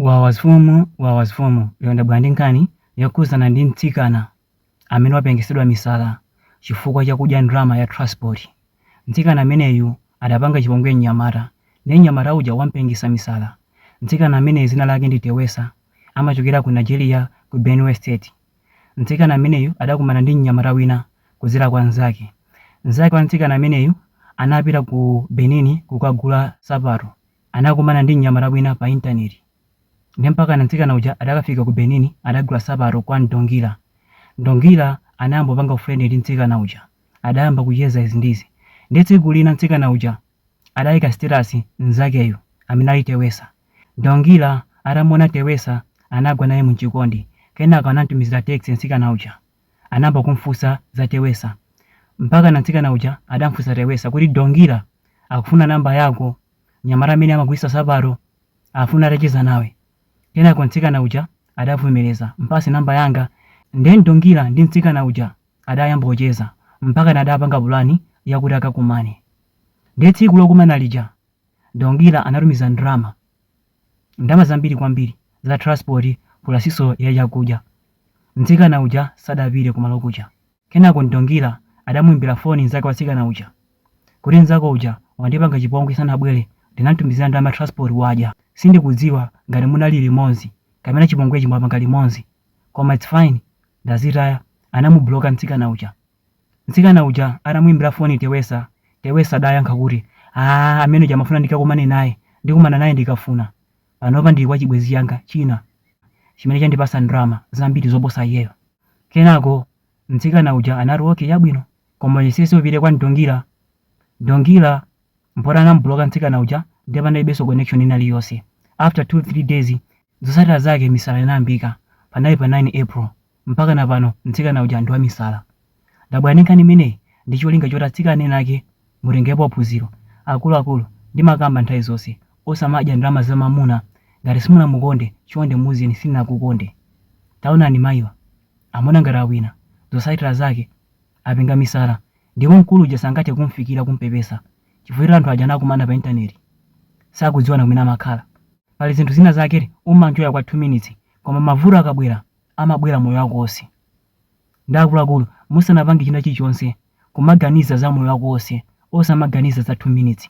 wawazifumu yonda bwandi nkhani yakuzana ndi mtsikana amene wapengesedwa misala chifukwa chakudya ndalama ya transport. Mtsikana ameneyu adapanga chipongwe mnyamata ndi mnyamata uja wampengesa misala. Mtsikana amene zina lake ndi Tewesa amachokera ku Nigeria ku Benue State. Mtsikana ameneyu adakumana ndi mnyamata wina kuzira kwa nzake. Nzake wa mtsikana ameneyu anapita ku Benin kukagula sapato. Anakumana ndi mnyamata wina pa internet. Ndi mpaka na mtsikana uja adakafika ku Benin adagula sapato kwa Ndongila. Ndongila anayamba panga ufreni ndi mtsikana uja. Adayamba kucheza izi ndizi. Ndi tsiku lina mtsikana uja adayika status nzakeyo amene ali Tewesa. Ndongila atamona Tewesa anagwa naye mchikondi. Kenaka anatumizira text mtsikana uja. Anayamba kumfunsa za Tewesa. Mpaka na mtsikana uja adamfunsa Tewesa kuti Ndongila akufuna namba yako. Mnyamata amene amagulitsa sapato afuna atacheza nawe. Kenaka mtsikana uja adavumeleza mpase namba yanga. Ndi Ndongila ndi mtsikana uja adayamba kucheza mpaka nadapanga bulani yakuti akakumane. Ndi tsiku lokumana lija Ndongila anatumiza ndalama zambiri kwambiri za transport pulasiso ya chakudya. Mtsikana uja sadapite kumalo kuja. Kenako Ndongila adamuimbira foni nzake wa mtsikana uja kuti nzako uja wandipanga chipongwe sanabwere ndinatumizira ndalama transport waja. Sindikudziwa ngati munali limodzi kamene chipongwe chimapanga limodzi, koma it's fine ndazitaya. Anamubloka mtsikana uja. Mtsikana uja anamuimbira foni Tewesa. Tewesa adayankha kuti amene jamafuna ndikakumane naye ndikumana naye ndikafuna panopa ndili kwa chibwezi yanga china chimene chandipasa ndalama zambiri zoposa iyeyo. Kenako mtsikana uja anati okay yabwino koma yesese upite kwa Ndongila. Ndongila mpora anambloka mtsikana uja ndipo analibenso connection ina iliyonse. After 2-3 days zotsatira zake misala inayambika panali pa 9 April mpaka na pano mtsikana uja ndi wa misala. Dabwani nkhani imeneyi ndi cholinga choti atsikana ena ake mutengepo phunziro. Akuluakulu ndimakamba nthawi zonse osamadya ndalama za mamuna ngati simunamukonde chonde muzini sinakukonde. Taonani mayiwa amona ngati awina zotsatira zake apenga misala ndipo mkulu uja sangathe kumfikira kumpepesa chifukwa anthu aja anakumana pa internet sakudziwana kumene amakhala. Pali zinthu zina zake umanjoya kwa 2 minutes koma mavuto akabwera amabwera moyo wako wonse. Ndi akuluakulu musanapange china chilichonse kumaganiza za moyo wako wonse osamaganiza za 2 minutes.